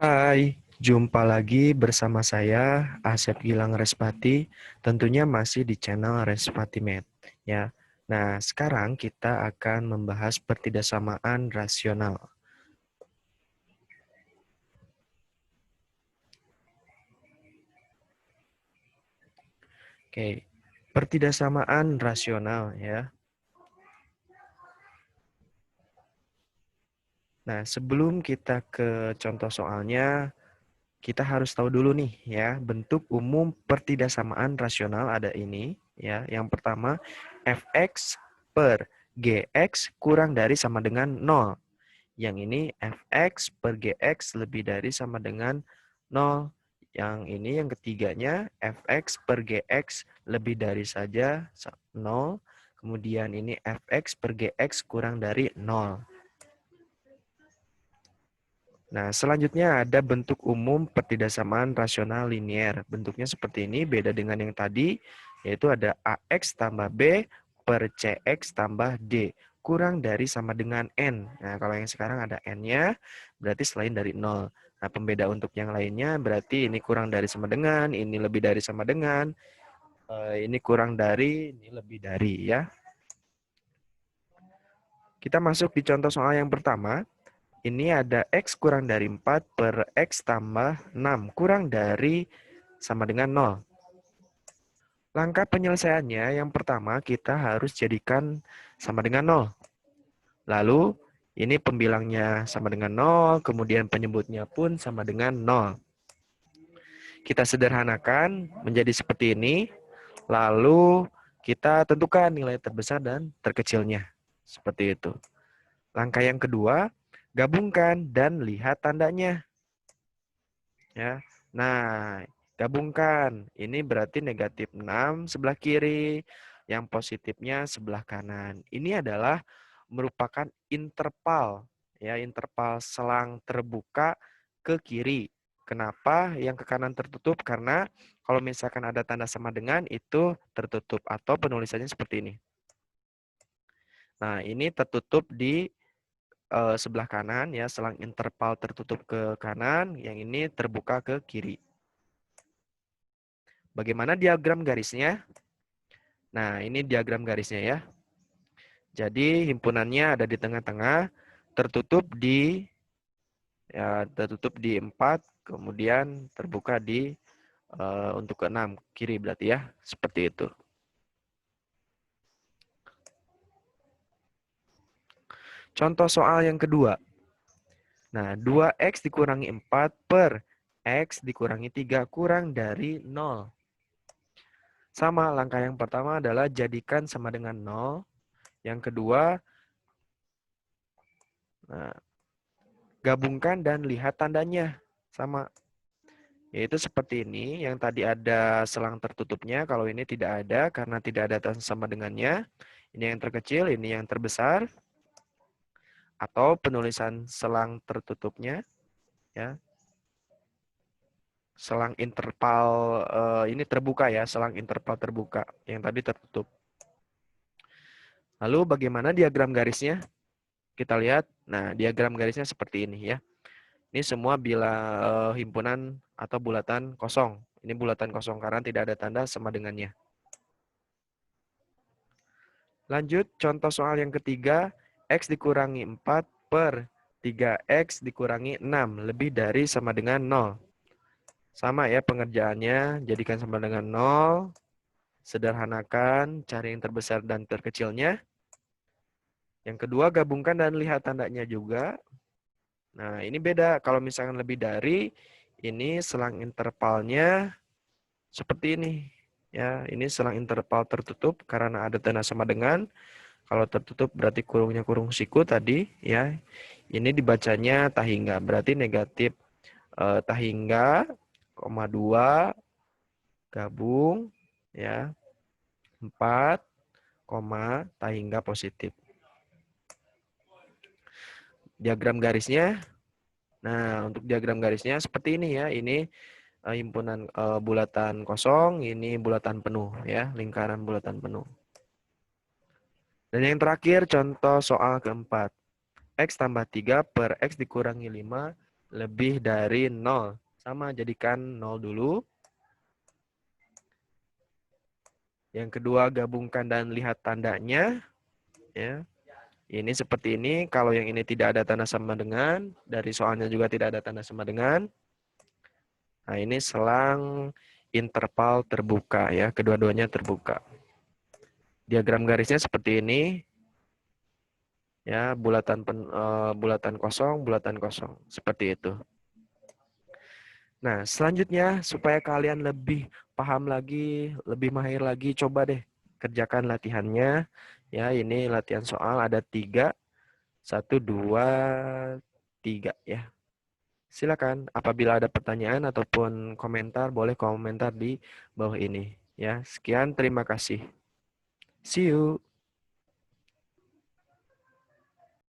Hai, jumpa lagi bersama saya Asep Gilang Respati, tentunya masih di channel Respati Med, ya. Nah, sekarang kita akan membahas pertidaksamaan rasional. Oke, pertidaksamaan rasional ya. Nah, sebelum kita ke contoh soalnya, kita harus tahu dulu nih ya, bentuk umum pertidaksamaan rasional ada ini ya. Yang pertama, fx per gx kurang dari sama dengan 0. Yang ini fx per gx lebih dari sama dengan 0. Yang ini yang ketiganya fx per gx lebih dari saja 0. Kemudian ini fx per gx kurang dari 0. Nah, selanjutnya ada bentuk umum pertidaksamaan rasional linier. Bentuknya seperti ini, beda dengan yang tadi, yaitu ada AX tambah B per CX tambah D. Kurang dari sama dengan N. Nah, kalau yang sekarang ada N-nya, berarti selain dari 0. Nah, pembeda untuk yang lainnya berarti ini kurang dari sama dengan, ini lebih dari sama dengan, ini kurang dari, ini lebih dari ya. Kita masuk di contoh soal yang pertama. Ini ada X kurang dari 4 per X tambah 6 kurang dari sama dengan 0. Langkah penyelesaiannya yang pertama kita harus jadikan sama dengan 0. Lalu ini pembilangnya sama dengan 0, kemudian penyebutnya pun sama dengan 0. Kita sederhanakan menjadi seperti ini, lalu kita tentukan nilai terbesar dan terkecilnya. Seperti itu. Langkah yang kedua, gabungkan dan lihat tandanya. Ya. Nah, gabungkan. Ini berarti negatif 6 sebelah kiri, yang positifnya sebelah kanan. Ini adalah merupakan interval, ya, interval selang terbuka ke kiri. Kenapa yang ke kanan tertutup? Karena kalau misalkan ada tanda sama dengan itu tertutup atau penulisannya seperti ini. Nah, ini tertutup di sebelah kanan ya, selang interval tertutup ke kanan, yang ini terbuka ke kiri. Bagaimana diagram garisnya? Nah, ini diagram garisnya ya. Jadi himpunannya ada di tengah-tengah, tertutup di 4, kemudian terbuka di untuk ke-6 kiri berarti ya, seperti itu. Contoh soal yang kedua. Nah, 2x dikurangi 4 per x dikurangi 3 kurang dari 0. Sama, langkah yang pertama adalah jadikan sama dengan 0. Yang kedua, nah, gabungkan dan lihat tandanya. Sama. Yaitu seperti ini, yang tadi ada selang tertutupnya, kalau ini tidak ada karena tidak ada tanda sama dengannya. Ini yang terkecil, ini yang terbesar. Atau penulisan selang tertutupnya. Ya. Selang interval, ini terbuka ya, selang interval terbuka. Yang tadi tertutup. Lalu bagaimana diagram garisnya? Kita lihat, nah diagram garisnya seperti ini ya. Ini semua bila himpunan atau bulatan kosong. Ini bulatan kosong karena tidak ada tanda sama dengannya. Lanjut, contoh soal yang ketiga, X dikurangi 4 per 3X dikurangi 6, lebih dari sama dengan 0. Sama ya pengerjaannya, jadikan sama dengan 0, sederhanakan, cari yang terbesar dan terkecilnya. Yang kedua, gabungkan dan lihat tandanya juga. Nah, ini beda. Kalau misalkan lebih dari, ini selang intervalnya seperti ini. Ya, ini selang interval tertutup karena ada tanda sama dengan. Kalau tertutup berarti kurungnya kurung siku tadi. Ya, ini dibacanya tahingga. Berarti negatif tahingga, koma 2, gabung, ya, 4, koma, tahingga positif. Diagram garisnya. Nah, untuk diagram garisnya seperti ini ya. Ini himpunan bulatan kosong, ini bulatan penuh ya, lingkaran bulatan penuh. Dan yang terakhir contoh soal keempat. X tambah 3 per X dikurangi 5 lebih dari 0. Sama, jadikan 0 dulu. Yang kedua, gabungkan dan lihat tandanya. Ya. Ini seperti ini. Kalau yang ini tidak ada tanda sama dengan, dari soalnya juga tidak ada tanda sama dengan. Nah, ini selang interval terbuka ya, kedua-duanya terbuka. Diagram garisnya seperti ini. Ya, bulatan kosong, seperti itu. Nah, selanjutnya supaya kalian lebih paham lagi, lebih mahir lagi, coba deh kerjakan latihannya. Ya, ini latihan soal ada 3. 1, 2, 3 ya. Silakan, apabila ada pertanyaan ataupun komentar, boleh komentar di bawah ini. Ya, sekian, terima kasih. See you.